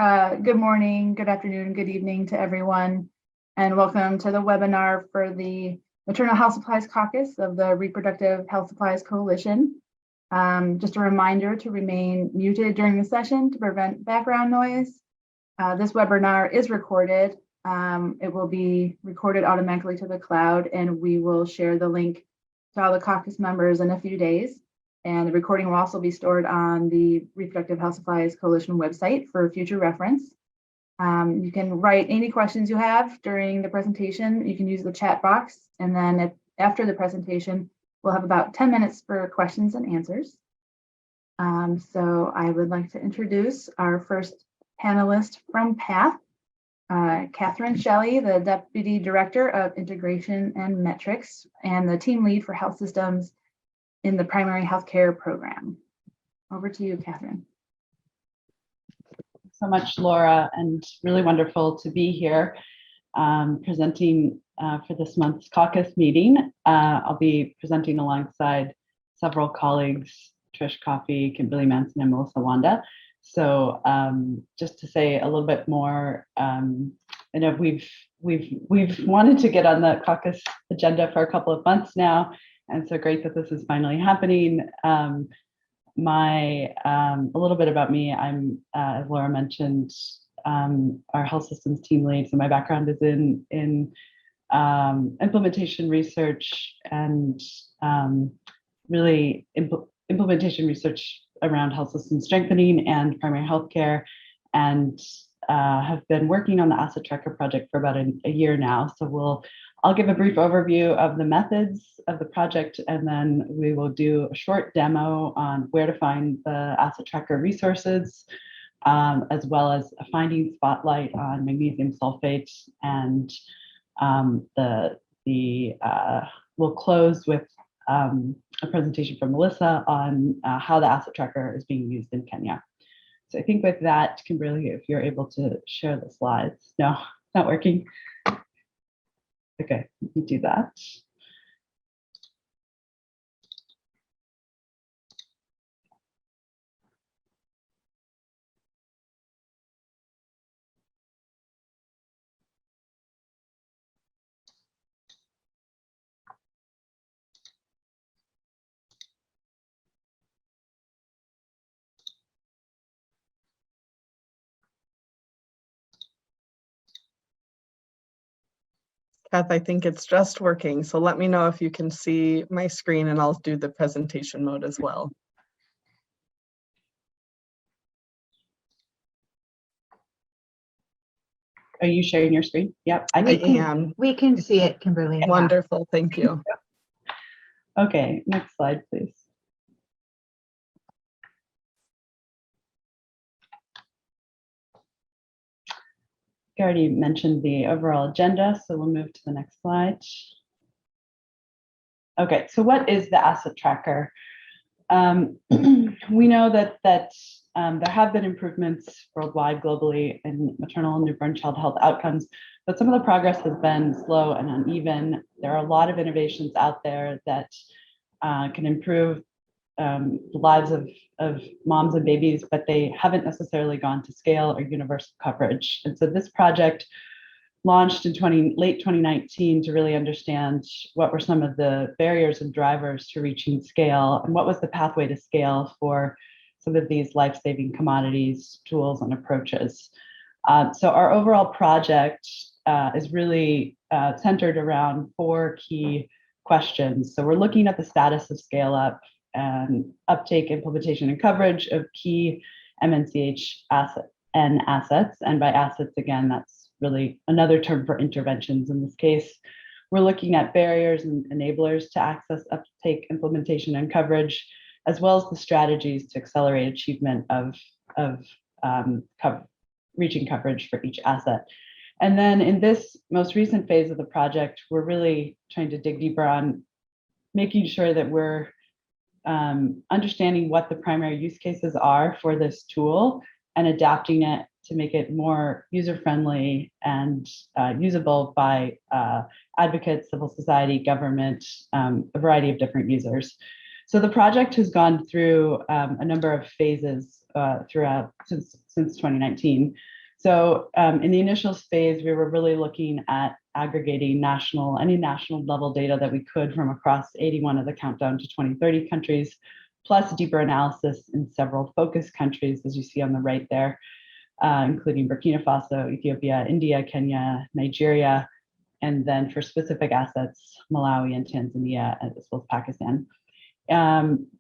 Good morning, good afternoon, good evening to everyone, and welcome to the webinar for the Maternal Health Supplies Caucus of the Reproductive Health Supplies Coalition. Just a reminder to remain muted during the session to prevent background noise. This webinar is recorded. It will be recorded automatically to the cloud, and we will share the link to all the caucus members in a few days. And the recording will also be stored on the Reproductive Health Supplies Coalition website for future reference. You can write any questions you have during the presentation. You can use the chat box, and then after the presentation, we'll have about 10 minutes for questions and answers. So I would like to introduce our first panelist from PATH, Katharine Shelley, the Deputy Director of Integration and Metrics and the Team Lead for Health Systems in the Primary Healthcare Program. Over to you, Katharine. So much, Laura, and really wonderful to be here presenting for this month's caucus meeting. I'll be presenting alongside several colleagues, Trish Coffey, Kimberly Manson, and Melissa Wanda. So just to say a little bit more, I know we've wanted to get on the caucus agenda for a couple of months now, and so great that this is finally happening. A little bit about me. I'm, as Laura mentioned, our health systems team lead. So my background is in implementation research and really implementation research around health system strengthening and primary healthcare, and have been working on the Asset Tracker project for about a year now. So I'll give a brief overview of the methods of the project, and then we will do a short demo on where to find the Asset Tracker resources, as well as a finding spotlight on magnesium sulfate, and we'll close with a presentation from Melissa on how the Asset Tracker is being used in Kenya. So I think with that, Kimberly, if you're able to share the slides. No, not working. Okay, you can do that. Kath, I think it's just working. So let me know if you can see my screen, and I'll do the presentation mode as well. Are you sharing your screen? Yep, I am. We can see it, Kimberly. Wonderful, thank you. Okay, next slide, please. You already mentioned the overall agenda, so we'll move to the next slide. Okay, so what is the Asset Tracker? We know that there have been improvements worldwide, globally, in maternal and newborn child health outcomes, but some of the progress has been slow and uneven. There are a lot of innovations out there that can improve the lives of moms and babies, but they haven't necessarily gone to scale or universal coverage. And so this project launched in late 2019 to really understand what were some of the barriers and drivers to reaching scale, and what was the pathway to scale for some of these life-saving commodities, tools, and approaches. So our overall project is really centered around 4 key questions. So we're looking at the status of scale up and uptake, implementation, and coverage of key MNCHN assets. And by assets, again, that's really another term for interventions. In this case, we're looking at barriers and enablers to access, uptake, implementation, and coverage, as well as the strategies to accelerate achievement of reaching coverage for each asset. And then in this most recent phase of the project, we're really trying to dig deeper on making sure that we're understanding what the primary use cases are for this tool and adapting it to make it more user-friendly and usable by advocates, civil society, government, a variety of different users. So the project has gone through a number of phases throughout since 2019. So in the initial phase, we were really looking at aggregating any national level data that we could from across 81 of the countdown to 2030 countries, plus deeper analysis in several focus countries, as you see on the right there, including Burkina Faso, Ethiopia, India, Kenya, Nigeria, and then for specific assets, Malawi and Tanzania, as well as Pakistan.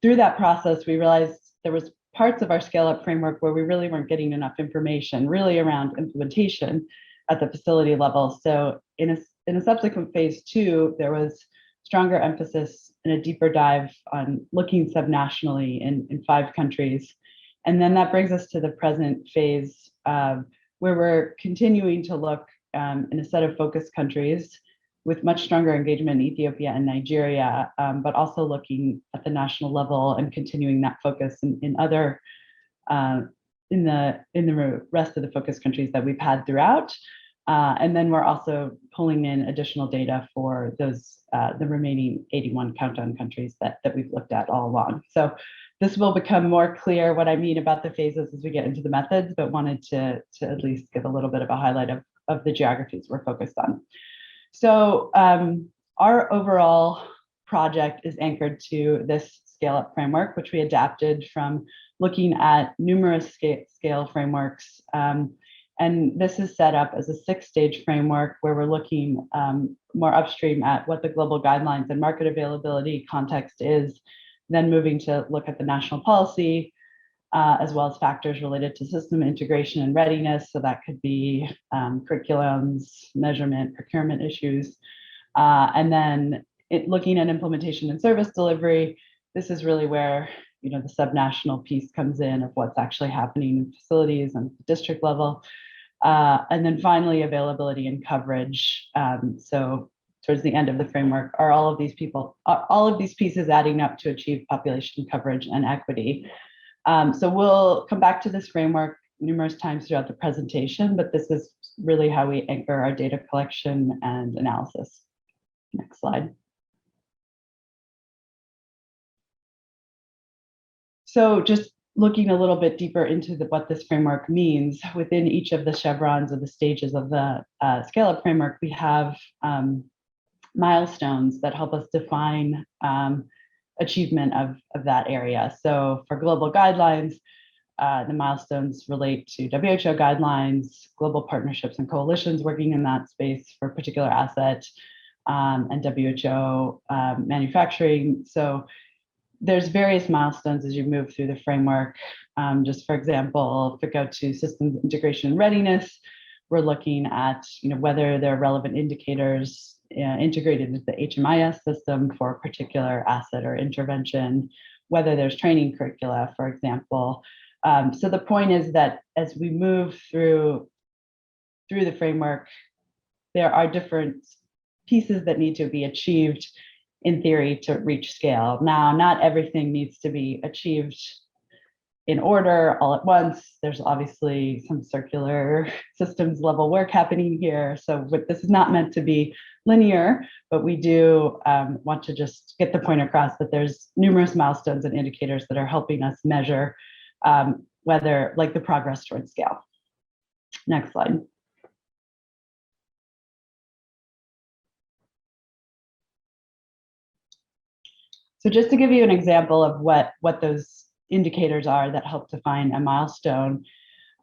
Through that process, we realized there was parts of our scale-up framework where we really weren't getting enough information, really around implementation at the facility level. So in a subsequent phase 2, there was stronger emphasis and a deeper dive on looking subnationally in 5 countries. And then that brings us to the present phase where we're continuing to look in a set of focus countries with much stronger engagement in Ethiopia and Nigeria, but also looking at the national level and continuing that focus in other in the rest of the focus countries that we've had throughout. And then we're also pulling in additional data for those the remaining 81 countdown countries that we've looked at all along. So this will become more clear what I mean about the phases as we get into the methods, but wanted to at least give a little bit of a highlight of the geographies we're focused on. So our overall project is anchored to this scale-up framework, which we adapted from looking at numerous scale frameworks. And this is set up as a 6-stage framework where we're looking more upstream at what the global guidelines and market availability context is, then moving to look at the national policy, as well as factors related to system integration and readiness. So that could be curriculums, measurement, procurement issues. And then looking at implementation and service delivery, this is really where the subnational piece comes in of what's actually happening in facilities and district level. And then finally, availability and coverage. So towards the end of the framework, are all of these pieces adding up to achieve population coverage and equity? So we'll come back to this framework numerous times throughout the presentation, but this is really how we anchor our data collection and analysis. Next slide. So just looking a little bit deeper into what this framework means, within each of the chevrons of the stages of the scale-up framework, we have milestones that help us define achievement of that area. So for global guidelines, the milestones relate to WHO guidelines, global partnerships and coalitions working in that space for a particular asset, and WHO manufacturing. So there's various milestones as you move through the framework. Just for example, if we go to systems integration and readiness, we're looking at whether there are relevant indicators integrated into the HMIS system for a particular asset or intervention, whether there's training curricula, for example. So the point is that as we move through the framework, there are different pieces that need to be achieved in theory to reach scale. Now, not everything needs to be achieved in order all at once. There's obviously some circular systems level work happening here. So this is not meant to be linear, but we do want to just get the point across that there's numerous milestones and indicators that are helping us measure whether the progress towards scale. Next slide. So just to give you an example of what those indicators are that help define a milestone.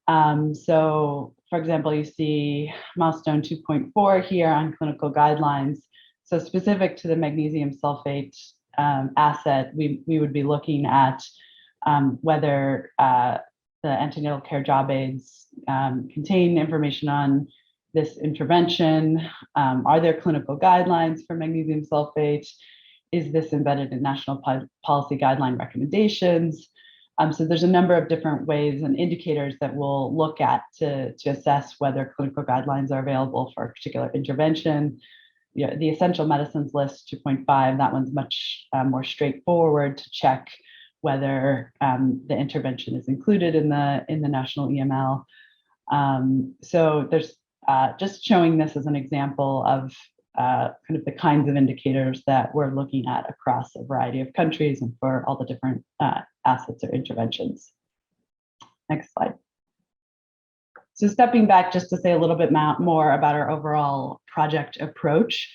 So for example, you see milestone 2.4 here on clinical guidelines. So specific to the magnesium sulfate asset, we would be looking at whether the antenatal care job aids contain information on this intervention. Are there clinical guidelines for magnesium sulfate? Is this embedded in national policy guideline recommendations? So there's a number of different ways and indicators that we'll look at to assess whether clinical guidelines are available for a particular intervention. The essential medicines list 2.5, that one's much more straightforward to check whether the intervention is included in the national EML. So there's just showing this as an example of kind of the kinds of indicators that we're looking at across a variety of countries and for all the different assets or interventions. Next slide. So stepping back just to say a little bit more about our overall project approach.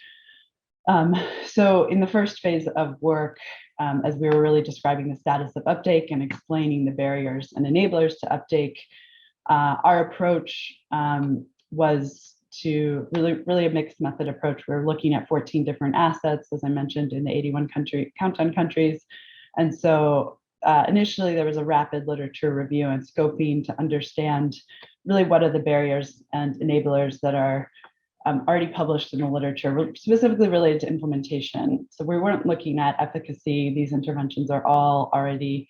So in the first phase of work, as we were really describing the status of uptake and explaining the barriers and enablers to uptake, our approach was to really a mixed method approach. We're looking at 14 different assets, as I mentioned, in the 81 count on countries. And so initially there was a rapid literature review and scoping to understand really what are the barriers and enablers that are already published in the literature, specifically related to implementation. So we weren't looking at efficacy. These interventions are all already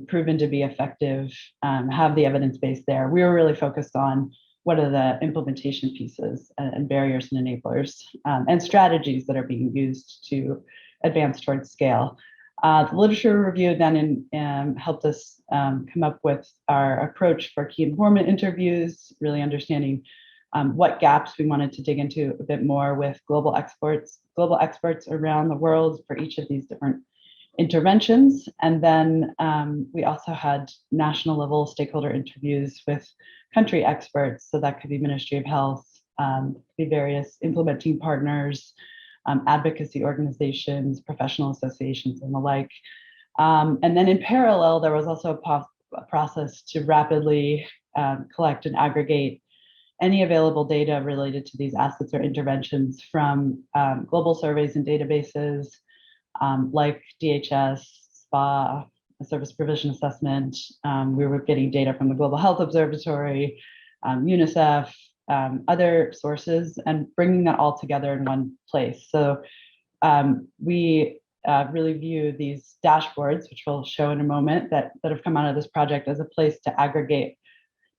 proven to be effective, have the evidence base there. We were really focused on what are the implementation pieces and barriers and enablers and strategies that are being used to advance towards scale. The literature review then helped us come up with our approach for key informant interviews, really understanding what gaps we wanted to dig into a bit more with global experts around the world for each of these different interventions. And then we also had national level stakeholder interviews with country experts. So that could be Ministry of Health, could be various implementing partners, advocacy organizations, professional associations, and the like. And then in parallel, there was also a process to rapidly collect and aggregate any available data related to these assets or interventions from global surveys and databases like DHS, SPA, Service Provision Assessment. We were getting data from the Global Health Observatory, UNICEF, other sources, and bringing that all together in one place. So we really view these dashboards, which we'll show in a moment, that have come out of this project as a place to aggregate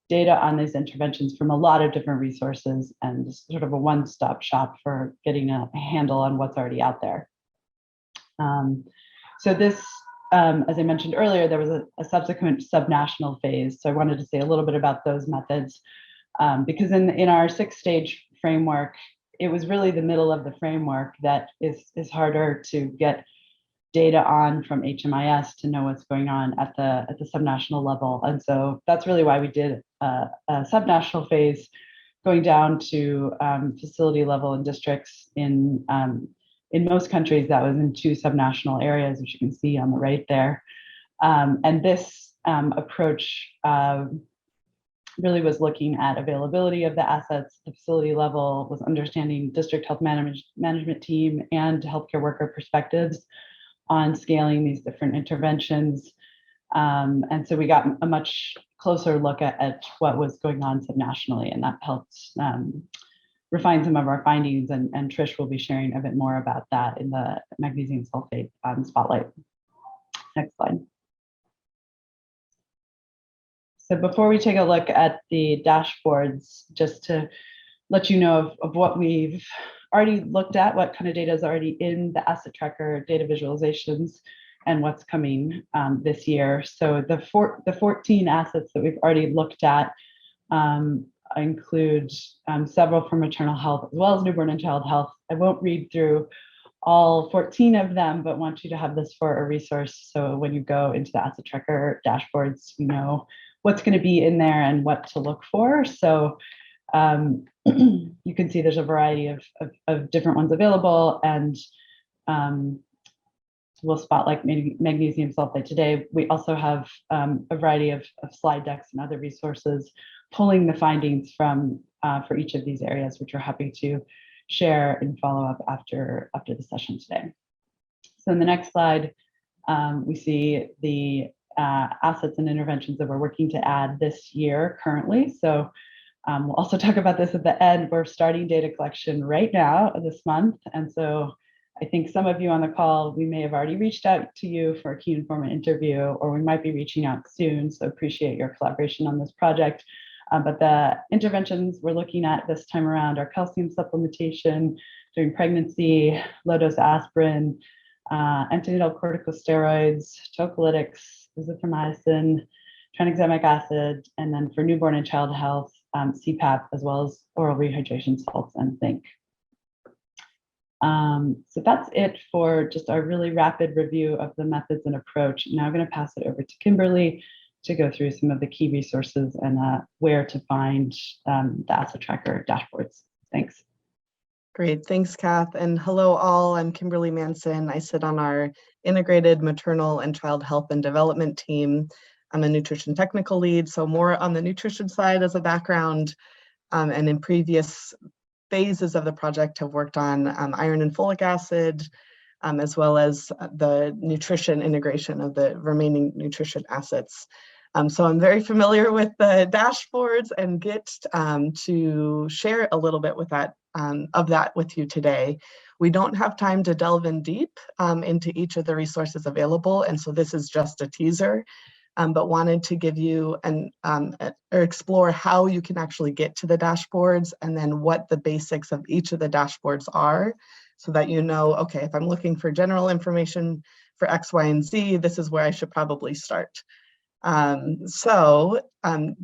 data on these interventions from a lot of different resources and sort of a one-stop shop for getting a handle on what's already out there. So this, as I mentioned earlier, there was a subsequent subnational phase. So I wanted to say a little bit about those methods because in our 6-stage framework, it was really the middle of the framework that is harder to get data on from HMIS to know what's going on at the subnational level. And so that's really why we did a subnational phase going down to facility level and districts in most countries. That was in 2 subnational areas, which you can see on the right there. And this approach really was looking at availability of the assets, the facility level, was understanding district health management team and healthcare worker perspectives on scaling these different interventions. And so we got a much closer look at what was going on subnationally, and that helped refine some of our findings, and Trish will be sharing a bit more about that in the magnesium sulfate spotlight. Next slide. So before we take a look at the dashboards, just to let you know of what we've already looked at, what kind of data is already in the asset tracker data visualizations and what's coming this year. So the 14 assets that we've already looked at include several from maternal health as well as newborn and child health. I won't read through all 14 of them, but want you to have this for a resource. So when you go into the asset tracker dashboards, you know what's going to be in there and what to look for. So you can see there's a variety of different ones available, and we'll spotlight magnesium sulfate today. We also have a variety of slide decks and other resources pulling the findings from for each of these areas, which we're happy to share and follow up after the session today. So in the next slide, we see the assets and interventions that we're working to add this year currently. So we'll also talk about this at the end. We're starting data collection right now this month. And so I think some of you on the call, we may have already reached out to you for a key informant interview, or we might be reaching out soon. So appreciate your collaboration on this project. But the interventions we're looking at this time around are calcium supplementation during pregnancy, low-dose aspirin, antenatal corticosteroids, tocolytics, azithromycin, tranexamic acid, and then for newborn and child health, CPAP, as well as oral rehydration salts and zinc. So that's it for just our really rapid review of the methods and approach. Now I'm going to pass it over to Kimberly to go through some of the key resources and where to find the Asset Tracker dashboards. Thanks. Great, thanks, Kath. And hello all, I'm Kimberly Manson. I sit on our integrated maternal and child health and development team. I'm a nutrition technical lead, so more on the nutrition side as a background, and in previous phases of the project have worked on iron and folic acid, as well as the nutrition integration of the remaining nutrition assets. So I'm very familiar with the dashboards and get to share a little bit with that with you today. We don't have time to delve in deep into each of the resources available, and so this is just a teaser, but wanted to give you or explore how you can actually get to the dashboards and then what the basics of each of the dashboards are, so that you know, okay, if I'm looking for general information for X, Y, and Z, this is where I should probably start.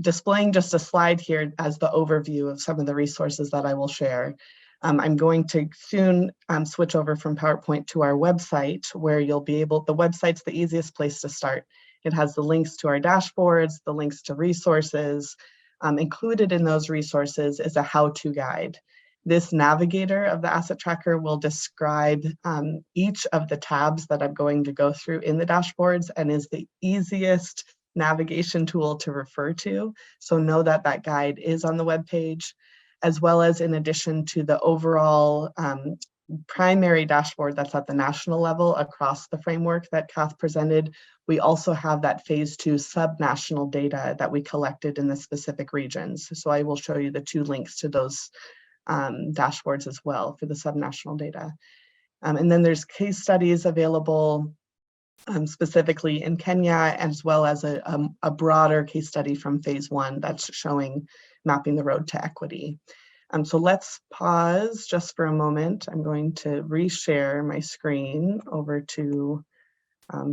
Displaying just a slide here as the overview of some of the resources that I will share. I'm going to soon switch over from PowerPoint to our website, where you'll be able, the website's the easiest place to start. It has the links to our dashboards, the links to resources. Included in those resources is a how-to guide. This navigator of the Asset Tracker will describe each of the tabs that I'm going to go through in the dashboards and is the easiest navigation tool to refer to. So know that that guide is on the webpage, as well as in addition to the overall primary dashboard that's at the national level across the framework that Kath presented. We also have that phase 2 sub-national data that we collected in the specific regions. So I will show you the 2 links to those dashboards as well for the sub-national data. And then there's case studies available specifically in Kenya, as well as a broader case study from phase 1 that's showing mapping the road to equity. So let's pause just for a moment. I'm going to reshare my screen over to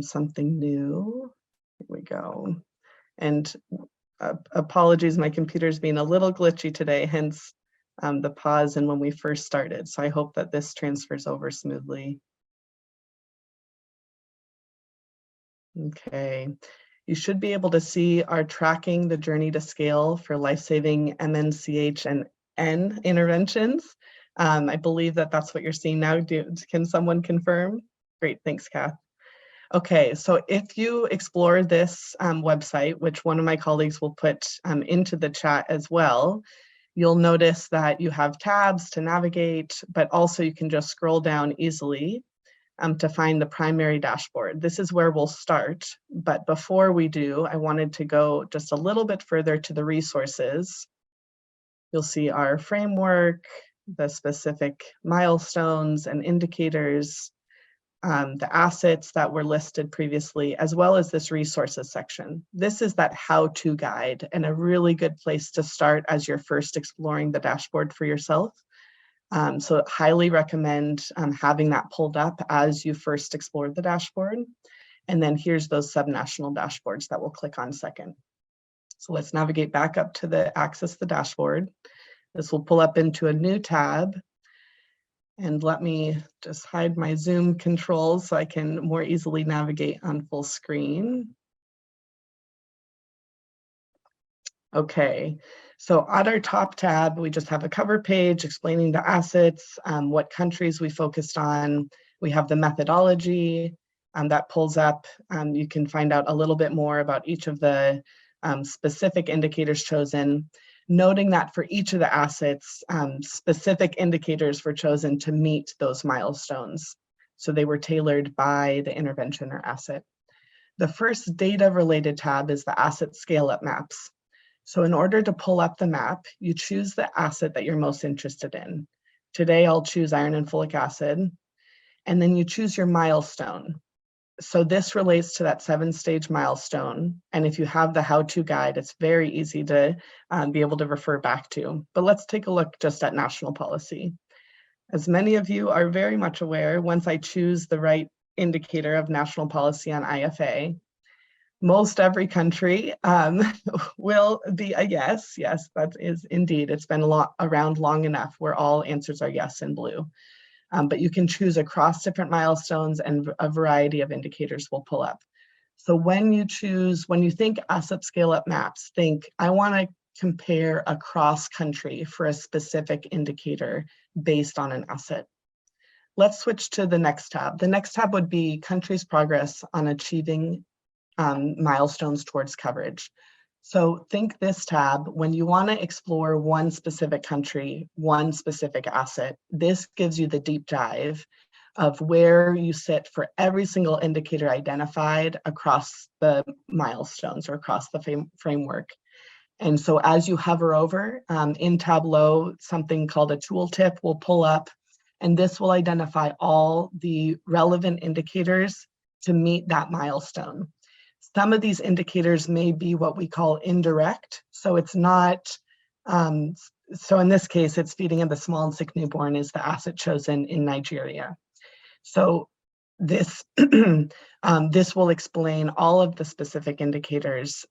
something new. Here we go. And apologies, my computer's being a little glitchy today, hence the pause and when we first started. So I hope that this transfers over smoothly. Okay, you should be able to see our tracking the journey to scale for life-saving MNCHN interventions. I believe that that's what you're seeing now. Can someone confirm? Great, thanks, Kath. Okay, so if you explore this website, which one of my colleagues will put into the chat as well, you'll notice that you have tabs to navigate, but also you can just scroll down easily to find the primary dashboard. This is where we'll start, but before we do, I wanted to go just a little bit further to the resources. You'll see our framework, the specific milestones and indicators, the assets that were listed previously, as well as this resources section. This is that how-to guide and a really good place to start as you're first exploring the dashboard for yourself. So highly recommend having that pulled up as you first explore the dashboard. And then here's those subnational dashboards that we'll click on second. So let's navigate back up to the access the dashboard. This will pull up into a new tab. And let me just hide my Zoom controls so I can more easily navigate on full screen. Okay, so at our top tab, we just have a cover page explaining the assets, what countries we focused on. We have the methodology that pulls up. You can find out a little bit more about each of the specific indicators chosen, noting that for each of the assets, specific indicators were chosen to meet those milestones. So they were tailored by the intervention or asset. The first data-related tab is the asset scale-up maps. So in order to pull up the map, you choose the asset that you're most interested in. Today, I'll choose iron and folic acid, and then you choose your milestone. So this relates to that 7-stage milestone. And if you have the how-to guide, it's very easy to be able to refer back to. But let's take a look just at national policy. As many of you are very much aware, once I choose the right indicator of national policy on IFA, most every country will be a yes. Yes, that is indeed. It's been around long enough where all answers are yes in blue. But you can choose across different milestones and a variety of indicators will pull up. So when you think asset scale-up maps, think, I want to compare across country for a specific indicator based on an asset. Let's switch to the next tab. The next tab would be countries' progress on achieving milestones towards coverage. So think this tab, when you want to explore one specific country, one specific asset, this gives you the deep dive of where you sit for every single indicator identified across the milestones or across the framework. And so as you hover over in Tableau, something called a tooltip will pull up, and this will identify all the relevant indicators to meet that milestone. Some of these indicators may be what we call indirect. So it's not, so in this case, it's feeding of the small and sick newborn is the asset chosen in Nigeria. So this, this will explain all of the specific indicators,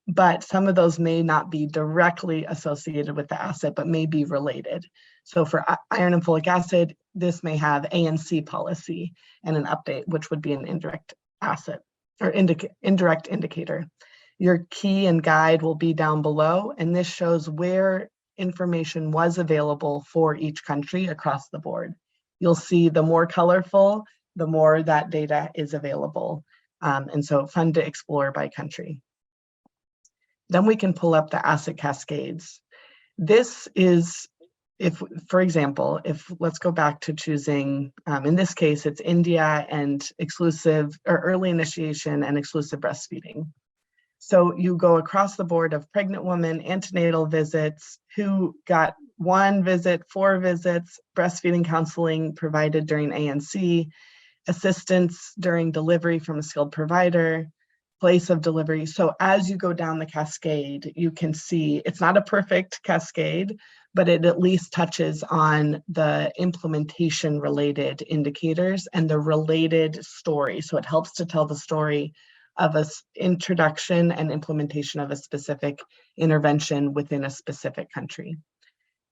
but some of those may not be directly associated with the asset, but may be related. So for iron and folic acid, this may have ANC policy and an update, which would be an indirect asset or indirect indicator. Your key and guide will be down below, and this shows where information was available for each country across the board. You'll see the more colorful, the more that data is available. And so fun to explore by country. Then we can pull up the asset cascades. This is, if, for example, if let's go back to choosing, in this case, it's India and exclusive or early initiation and exclusive breastfeeding. So you go across the board of pregnant women, antenatal visits, who got 1 visit, 4 visits, breastfeeding counseling provided during ANC, assistance during delivery from a skilled provider, place of delivery. So as you go down the cascade, you can see it's not a perfect cascade, but it at least touches on the implementation related indicators and the related story. So it helps to tell the story of an introduction and implementation of a specific intervention within a specific country.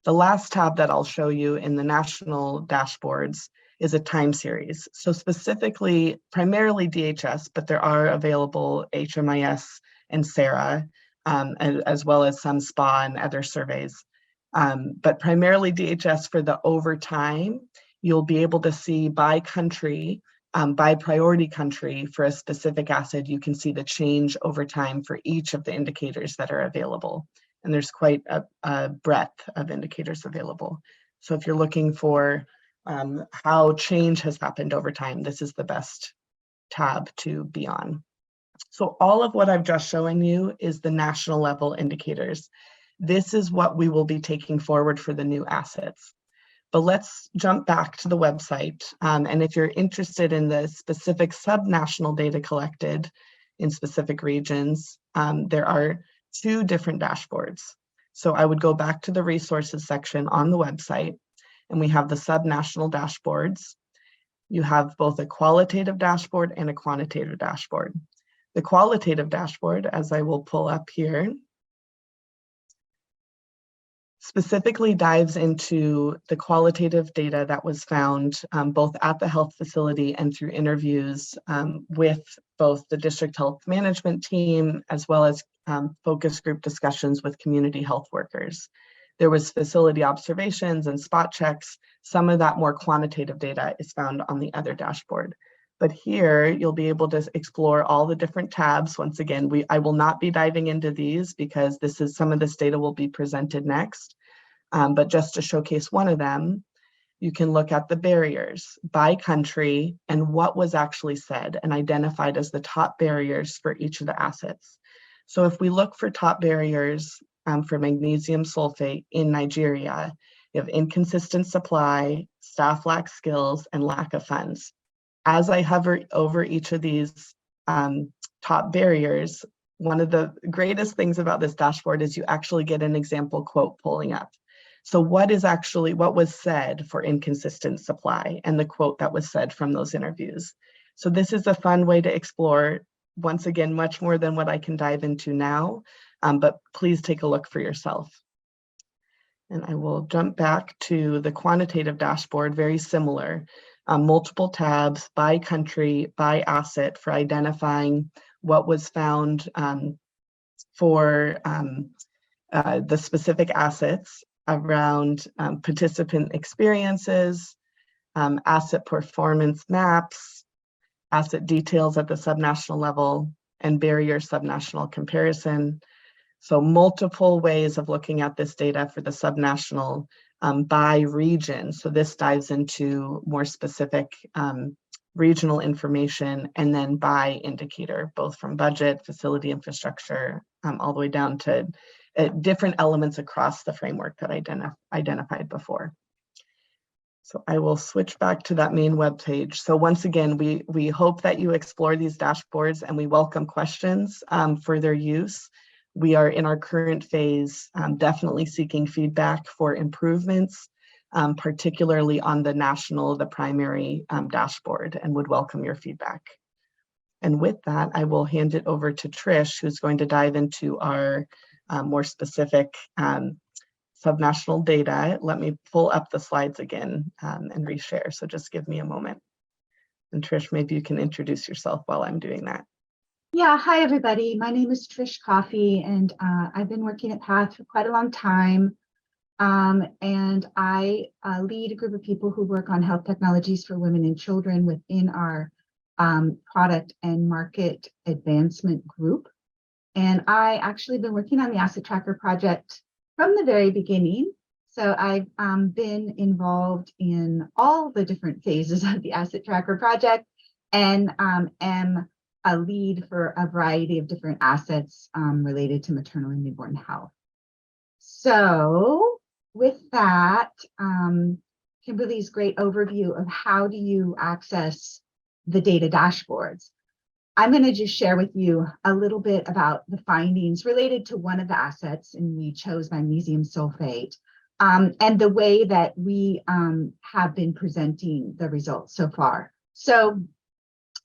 The last tab that I'll show you in the national dashboards is a time series. So specifically, primarily DHS, but there are available HMIS and SARA, as well as some SPA and other surveys. But primarily DHS for the over time, you'll be able to see by country, by priority country for a specific asset, you can see the change over time for each of the indicators that are available. And there's quite a breadth of indicators available. So if you're looking for how change has happened over time, this is the best tab to be on. So all of what I've just shown you is the national level indicators. This is what we will be taking forward for the new assets. But let's jump back to the website. And if you're interested in the specific subnational data collected in specific regions, there are 2 different dashboards. So I would go back to the resources section on the website, and we have the subnational dashboards. You have both a qualitative dashboard and a quantitative dashboard. The qualitative dashboard, as I will pull up here, specifically dives into the qualitative data that was found both at the health facility and through interviews with both the district health management team, as well as focus group discussions with community health workers. There was facility observations and spot checks. Some of that more quantitative data is found on the other dashboard. But here you'll be able to explore all the different tabs. Once again, I will not be diving into these because some of this data will be presented next. But just to showcase one of them, you can look at the barriers by country and what was actually said and identified as the top barriers for each of the assets. So if we look for top barriers for magnesium sulfate in Nigeria, you have inconsistent supply, staff lack skills, and lack of funds. As I hover over each of these top barriers, one of the greatest things about this dashboard is you actually get an example quote pulling up. So what was said for inconsistent supply and the quote that was said from those interviews. So this is a fun way to explore, once again, much more than what I can dive into now, but please take a look for yourself. And I will jump back to the quantitative dashboard, very similar. Multiple tabs by country, by asset for identifying what was found for the specific assets around participant experiences, asset performance maps, asset details at the subnational level, and barrier subnational comparison. So multiple ways of looking at this data for the subnational by region. So this dives into more specific regional information, and then by indicator, both from budget, facility infrastructure, all the way down to different elements across the framework that I identified before. So I will switch back to that main web page. So once again, we hope that you explore these dashboards, and we welcome questions for their use. We are in our current phase, definitely seeking feedback for improvements, particularly on the primary dashboard, and would welcome your feedback. And with that, I will hand it over to Trish, who's going to dive into our more specific subnational data. Let me pull up the slides again and reshare. So just give me a moment. And Trish, maybe you can introduce yourself while I'm doing that. Yeah, hi everybody. My name is Trish Coffey, and I've been working at PATH for quite a long time. And I lead a group of people who work on health technologies for women and children within our product and market advancement group. And I actually been working on the Asset Tracker project from the very beginning. So I've been involved in all the different phases of the Asset Tracker project, and am a lead for a variety of different assets related to maternal and newborn health. So with that, Kimberly's great overview of how do you access the data dashboards. I'm going to just share with you a little bit about the findings related to one of the assets, and we chose magnesium sulfate, and the way that we have been presenting the results so far. So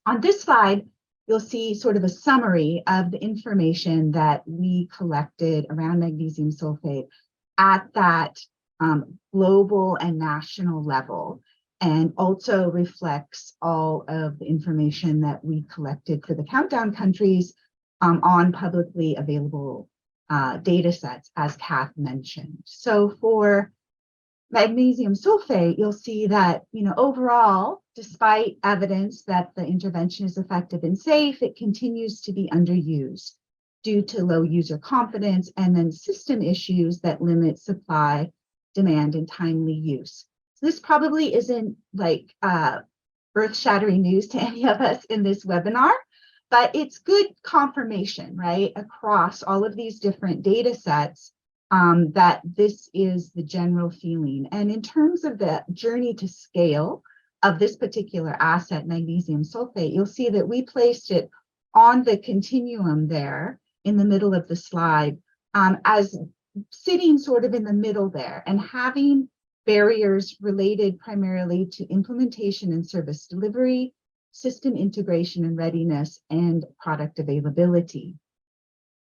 on this slide, you'll see sort of a summary of the information that we collected around magnesium sulfate at that global and national level, and also reflects all of the information that we collected for the countdown countries on publicly available data sets, as Kath mentioned. So for magnesium sulfate, you'll see that, overall, despite evidence that the intervention is effective and safe, it continues to be underused due to low user confidence and then system issues that limit supply, demand, and timely use. So this probably isn't like earth-shattering news to any of us in this webinar, but it's good confirmation, right, across all of these different data sets, that this is the general feeling. And in terms of the journey to scale of this particular asset, magnesium sulfate, you'll see that we placed it on the continuum there in the middle of the slide, as sitting sort of in the middle there and having barriers related primarily to implementation and service delivery, system integration and readiness, and product availability.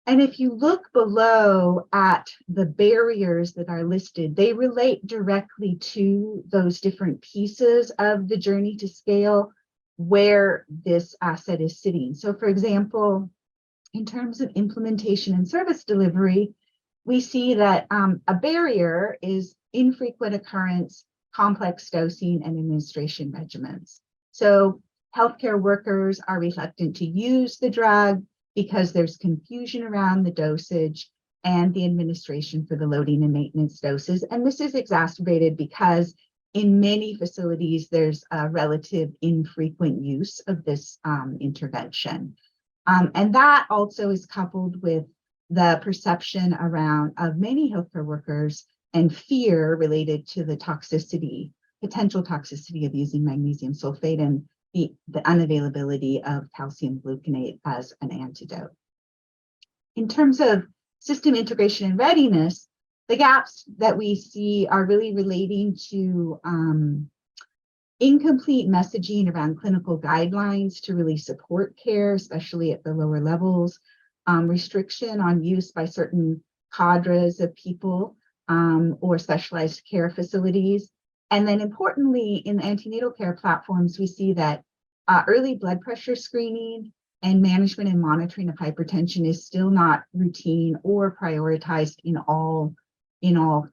And if you look below at the barriers that are listed, they relate directly to those different pieces of the journey to scale where this asset is sitting. So for example, in terms of implementation and service delivery, we see that a barrier is infrequent occurrence, complex dosing, and administration regimens. So healthcare workers are reluctant to use the drug because there's confusion around the dosage and the administration for the loading and maintenance doses. And this is exacerbated because in many facilities, there's a relative infrequent use of this intervention. And that also is coupled with the perception of many healthcare workers and fear related to the potential toxicity of using magnesium sulfate and the unavailability of calcium gluconate as an antidote. In terms of system integration and readiness, the gaps that we see are really relating to incomplete messaging around clinical guidelines to really support care, especially at the lower levels, restriction on use by certain cadres of people or specialized care facilities. And then importantly, in the antenatal care platforms, we see that early blood pressure screening and management and monitoring of hypertension is still not routine or prioritized in all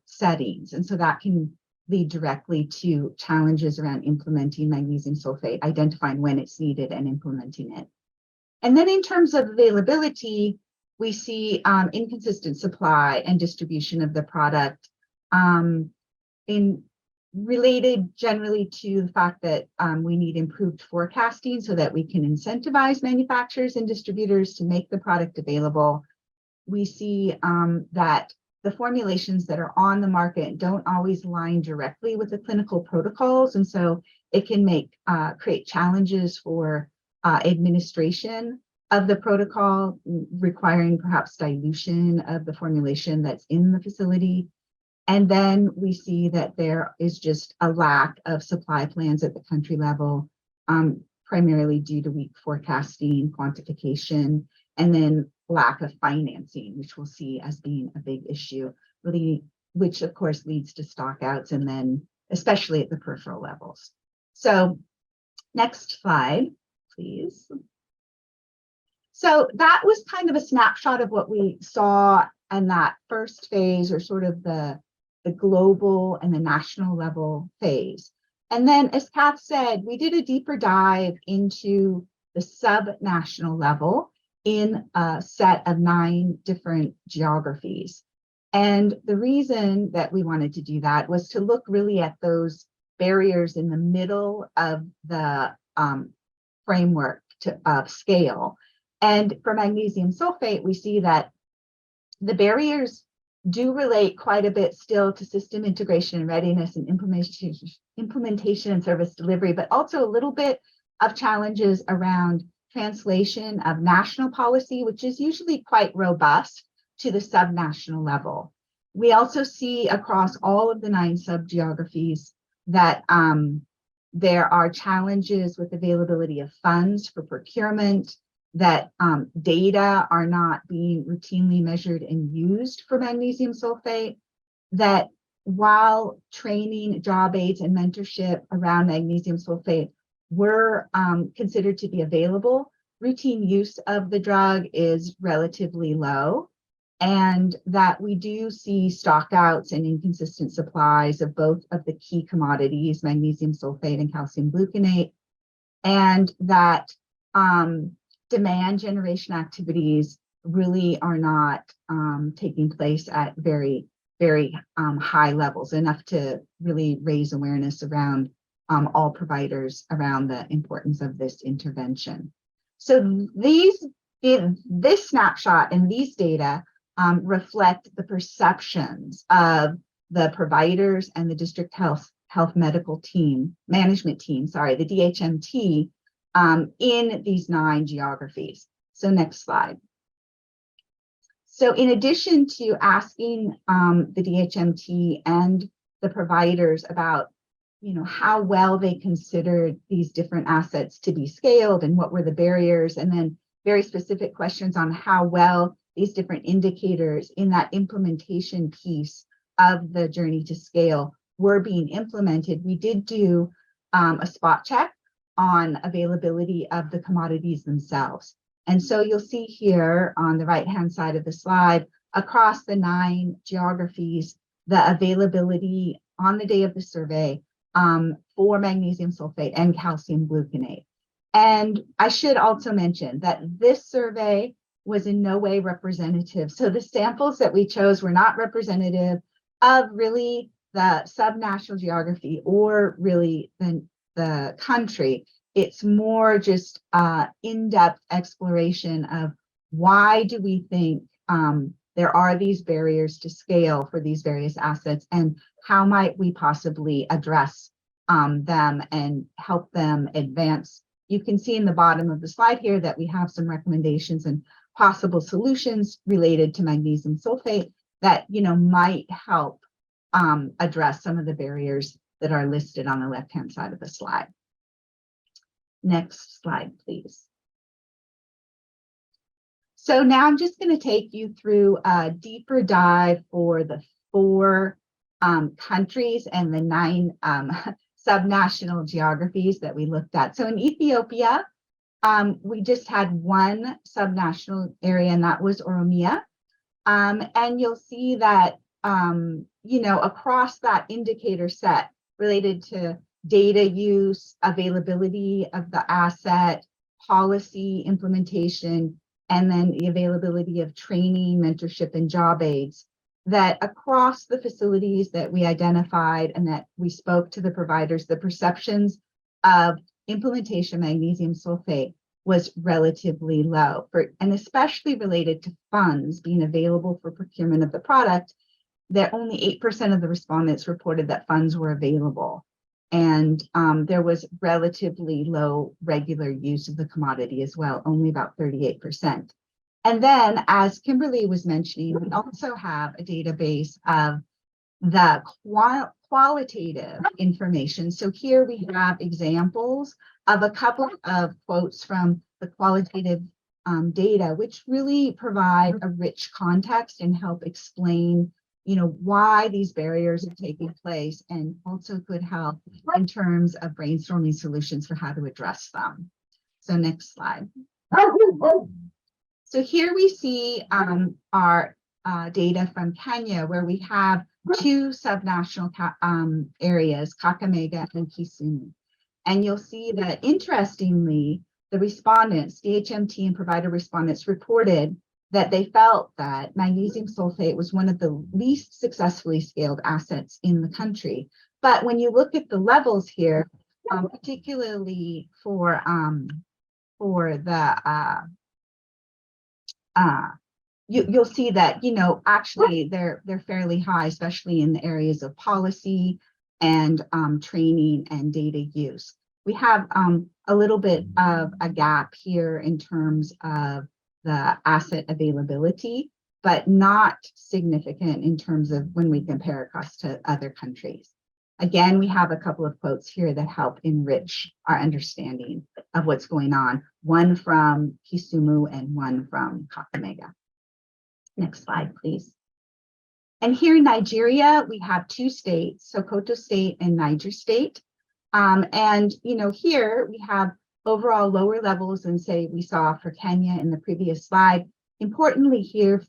settings. And so that can lead directly to challenges around implementing magnesium sulfate, identifying when it's needed and implementing it. And then in terms of availability, we see inconsistent supply and distribution of the product related generally to the fact that we need improved forecasting so that we can incentivize manufacturers and distributors to make the product available. We see that the formulations that are on the market don't always align directly with the clinical protocols, and so it can create challenges for administration of the protocol, requiring perhaps dilution of the formulation that's in the facility. And then we see that there is just a lack of supply plans at the country level, primarily due to weak forecasting, quantification, and then lack of financing, which we'll see as being a big issue, which of course leads to stockouts, and then especially at the peripheral levels. So next slide, please. So that was kind of a snapshot of what we saw in that first phase, or sort of the global and the national level phase. And then, as Kath said, we did a deeper dive into the sub-national level in a set of 9 different geographies. And the reason that we wanted to do that was to look really at those barriers in the middle of the framework of scale. And for magnesium sulfate, we see that the barriers do relate quite a bit still to system integration and readiness and implementation and service delivery, but also a little bit of challenges around translation of national policy, which is usually quite robust, to the subnational level. We also see across all of the 9 sub-geographies that there are challenges with availability of funds for procurement, that data are not being routinely measured and used for magnesium sulfate, that while training, job aids, and mentorship around magnesium sulfate were considered to be available, routine use of the drug is relatively low, and that we do see stockouts and inconsistent supplies of both of the key commodities, magnesium sulfate and calcium gluconate, and that demand generation activities really are not taking place at very, very high levels, enough to really raise awareness around all providers around the importance of this intervention. So this snapshot and these data reflect the perceptions of the providers and the district health medical team, management team, sorry, the DHMT, in these 9 geographies. So next slide. So in addition to asking the DHMT and the providers about, how well they considered these different assets to be scaled and what were the barriers, and then very specific questions on how well these different indicators in that implementation piece of the journey to scale were being implemented, we did do a spot check on availability of the commodities themselves. And so you'll see here on the right-hand side of the slide, across the 9 geographies, the availability on the day of the survey for magnesium sulfate and calcium gluconate. And I should also mention that this survey was in no way representative. So the samples that we chose were not representative of really the subnational geography or really the country. It's more just in-depth exploration of why do we think there are these barriers to scale for these various assets, and how might we possibly address them and help them advance. You can see in the bottom of the slide here that we have some recommendations and possible solutions related to magnesium sulfate that might help address some of the barriers that are listed on the left-hand side of the slide. Next slide, please. So now I'm just going to take you through a deeper dive for the 4 countries and the 9 subnational geographies that we looked at. So in Ethiopia, we just had one subnational area, and that was Oromia. And you'll see that, across that indicator set related to data use, availability of the asset, policy implementation, and then the availability of training, mentorship, and job aids, that across the facilities that we identified and that we spoke to the providers, the perceptions of implementation magnesium sulfate was relatively low, and especially related to funds being available for procurement of the product, that only 8% of the respondents reported that funds were available. And there was relatively low regular use of the commodity as well, only about 38%. And then, as Kimberly was mentioning, we also have a database of the qualitative information. So here we have examples of a couple of quotes from the qualitative data, which really provide a rich context and help explain, why these barriers are taking place, and also could help in terms of brainstorming solutions for how to address them. So next slide. So here we see our data from Kenya, where we have two subnational areas, Kakamega and Kisumu. And you'll see that, interestingly, the respondents, DHMT and provider respondents, reported that they felt that magnesium sulfate was one of the least successfully scaled assets in the country. But when you look at the levels here, particularly for the you'll see that, actually they're fairly high, especially in the areas of policy and training and data use. We have a little bit of a gap here in terms of the asset availability, but not significant in terms of when we compare across to other countries. Again, we have a couple of quotes here that help enrich our understanding of what's going on, one from Kisumu and one from Kakamega. Next slide, please. And here in Nigeria, we have two states, Sokoto State and Niger State. Here we have overall lower levels than, say, we saw for Kenya in the previous slide. Importantly here,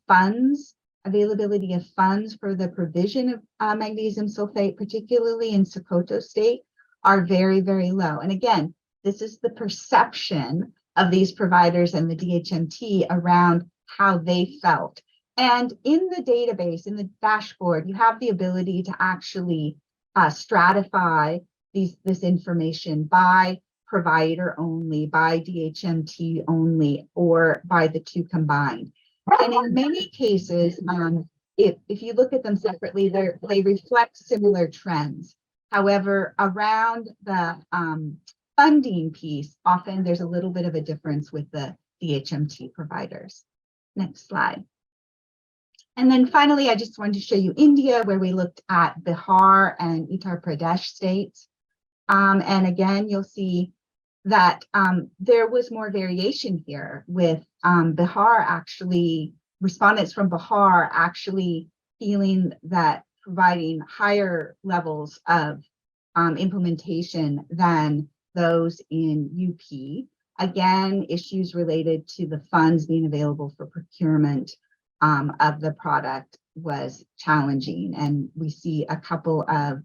availability of funds for the provision of magnesium sulfate, particularly in Sokoto State, are very, very low. And again, this is the perception of these providers and the DHMT around how they felt. And in the database, in the dashboard, you have the ability to actually stratify this information by provider only, by DHMT only, or by the two combined. And in many cases, if you look at them separately, they reflect similar trends. However, around the funding piece, often there's a little bit of a difference with the DHMT providers. Next slide. And then finally, I just wanted to show you India, where we looked at Bihar and Uttar Pradesh states. And again, you'll see that there was more variation here, with respondents from Bihar actually feeling that providing higher levels of implementation than those in UP. Again, issues related to the funds being available for procurement of the product was challenging. And we see a couple of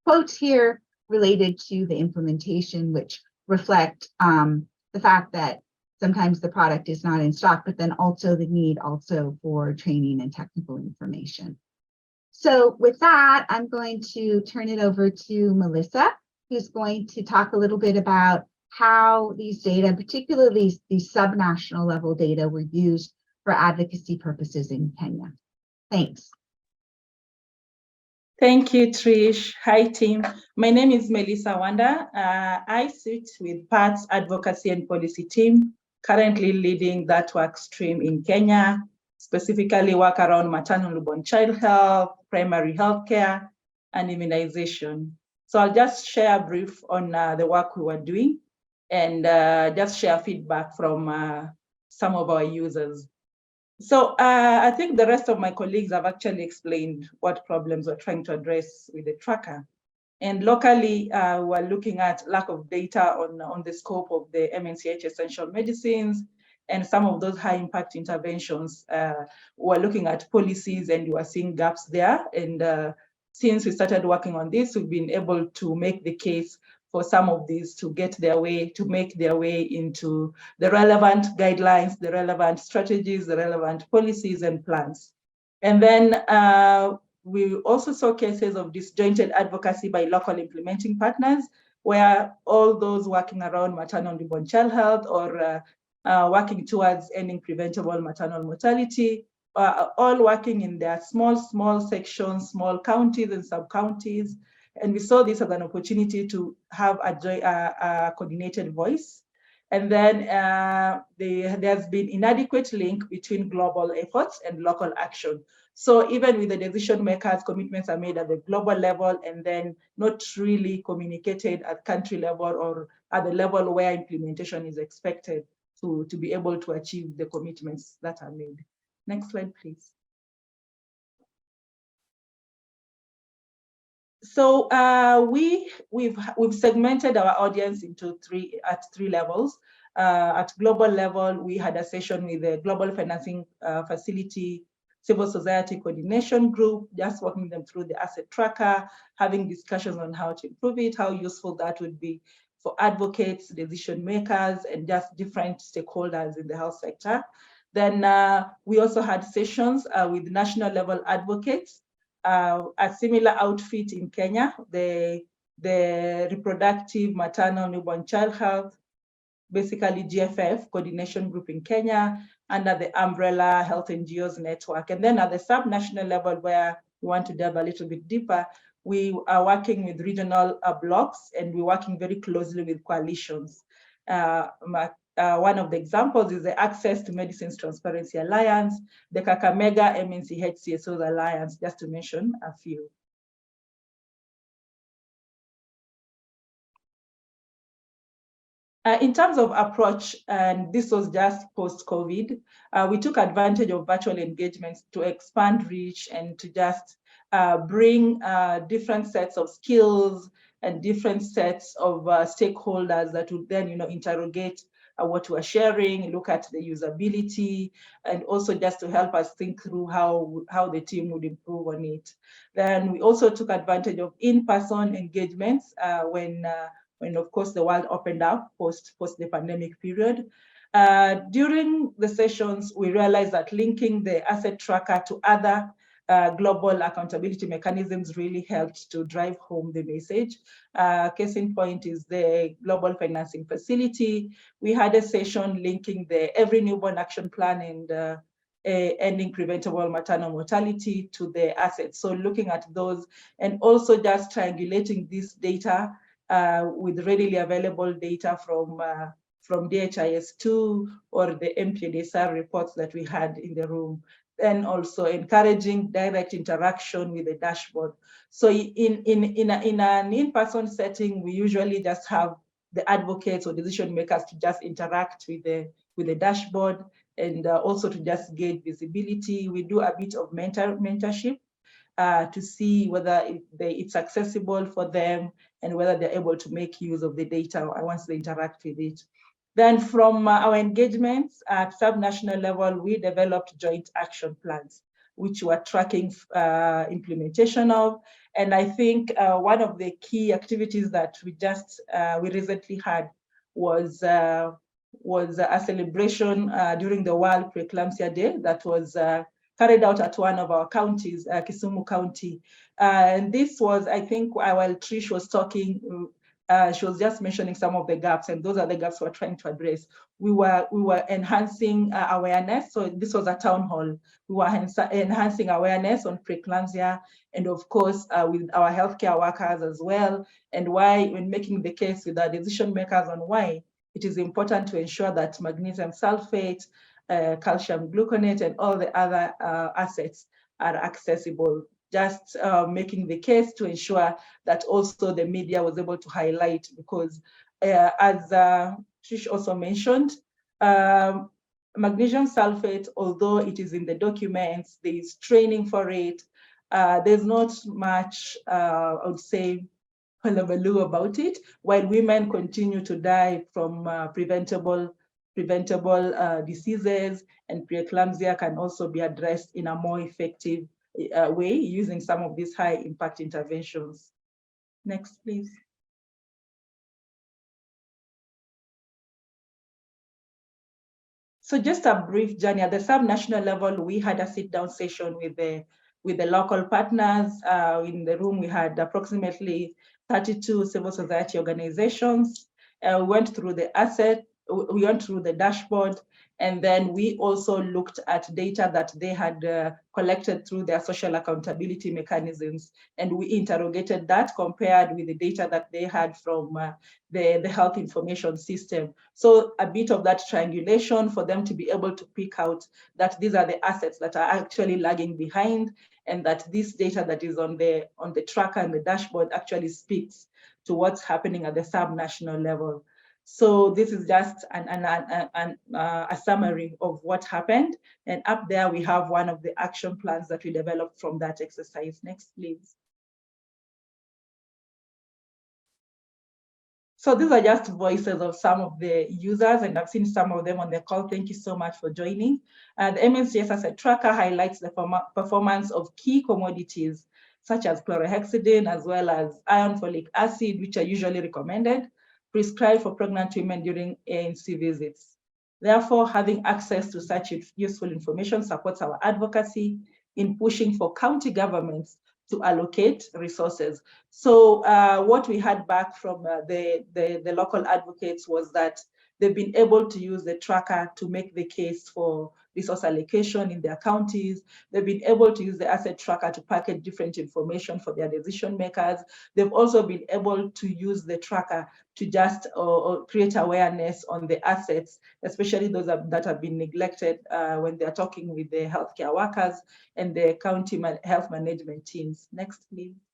quotes here related to the implementation, which reflect the fact that sometimes the product is not in stock, but then also the need for training and technical information. So with that, I'm going to turn it over to Melissa, who's going to talk a little bit about how these data, particularly these subnational level data, were used for advocacy purposes in Kenya. Thanks. Thank you, Trish. Hi, team. My name is Melissa Wanda. I sit with PATH's Advocacy and Policy team, currently leading that work stream in Kenya, specifically work around maternal newborn child health, primary health care, and immunization. So I'll just share a brief on the work we were doing and just share feedback from some of our users. So I think the rest of my colleagues have actually explained what problems we're trying to address with the tracker. And locally, we're looking at lack of data on the scope of the MNCH essential medicines and some of those high impact interventions. We're looking at policies and we're seeing gaps there. And since we started working on this, we've been able to make the case for some of these to make their way into the relevant guidelines, the relevant strategies, the relevant policies and plans. And then we also saw cases of disjointed advocacy by local implementing partners, where all those working around maternal and newborn child health or working towards ending preventable maternal mortality, all working in their small sections, small counties and sub-counties. And we saw this as an opportunity to have a coordinated voice. And then there's been inadequate link between global efforts and local action. So even with the decision makers, commitments are made at the global level and then not really communicated at country level or at the level where implementation is expected to be able to achieve the commitments that are made. Next slide, please. So we've segmented our audience into three levels. At global level, we had a session with the Global Financing Facility Civil Society Coordination Group, just walking them through the asset tracker, having discussions on how to improve it, how useful that would be for advocates, decision makers, and just different stakeholders in the health sector. Then we also had sessions with national level advocates, a similar outfit in Kenya, the Reproductive Maternal Newborn Child Health, basically GFF coordination group in Kenya under the umbrella Health NGOs network. And then at the sub-national level where we want to delve a little bit deeper, we are working with regional blocks and we're working very closely with coalitions. One of the examples is the Access to Medicines Transparency Alliance, the Kakamega MNCHN CSOs Alliance, just to mention a few. In terms of approach, and this was just post-COVID, we took advantage of virtual engagements to expand reach and to just bring different sets of skills and different sets of stakeholders that would then, interrogate what we're sharing, look at the usability, and also just to help us think through how the team would improve on it. Then we also took advantage of in-person engagements when of course the world opened up post the pandemic period. During the sessions, we realized that linking the asset tracker to other global accountability mechanisms really helped to drive home the message. Case in point is the Global Financing Facility. We had a session linking the Every Newborn Action Plan and ending preventable maternal mortality to the assets. So looking at those and also just triangulating this data with readily available data from DHIS2 or the MPDSR reports that we had in the room, and also encouraging direct interaction with the dashboard. So in an in-person setting, we usually just have the advocates or decision makers to just interact with the dashboard and also to just gauge visibility. We do a bit of mentorship to see whether it's accessible for them and whether they're able to make use of the data once they interact with it. Then from our engagements at sub-national level, we developed joint action plans, which we're tracking implementation of. And I think one of the key activities that we recently had was a celebration during the World Preeclampsia Day that was carried out at one of our counties, Kisumu County. And this was, I think, while Trish was talking, she was just mentioning some of the gaps, and those are the gaps we're trying to address. We were enhancing awareness. So this was a town hall. We were enhancing awareness on preeclampsia, and of course, with our healthcare workers as well, and why, when making the case with our decision makers on why it is important to ensure that magnesium sulfate, calcium gluconate, and all the other assets are accessible. Just making the case to ensure that also the media was able to highlight, because as Trish also mentioned, magnesium sulfate, although it is in the documents, there is training for it, there's not much, I would say, hullabaloo about it, while women continue to die from preventable diseases, and preeclampsia can also be addressed in a more effective way using some of these high impact interventions. Next, please. So just a brief journey. At the sub-national level, we had a sit-down session with the local partners. In the room, we had approximately 32 civil society organizations. We went through the we went through the dashboard, and then we also looked at data that they had collected through their social accountability mechanisms. And we interrogated that compared with the data that they had from the health information system. So a bit of that triangulation for them to be able to pick out that these are the assets that are actually lagging behind, and that this data that is on the tracker and the dashboard actually speaks to what's happening at the sub-national level. So this is just a summary of what happened. And up there, we have one of the action plans that we developed from that exercise. Next, please. So these are just voices of some of the users, and I've seen some of them on the call. Thank you so much for joining. The MNCHN Asset Tracker highlights the performance of key commodities, such as chlorhexidine, as well as iron folic acid, which are usually recommended, prescribed for pregnant women during ANC visits. Therefore, having access to such useful information supports our advocacy in pushing for county governments to allocate resources. So what we had back from the local advocates was that they've been able to use the tracker to make the case for resource allocation in their counties. They've been able to use the asset tracker to package different information for their decision makers. They've also been able to use the tracker to just create awareness on the assets, especially those that have been neglected when they're talking with the healthcare workers and the county health management teams. Next, please.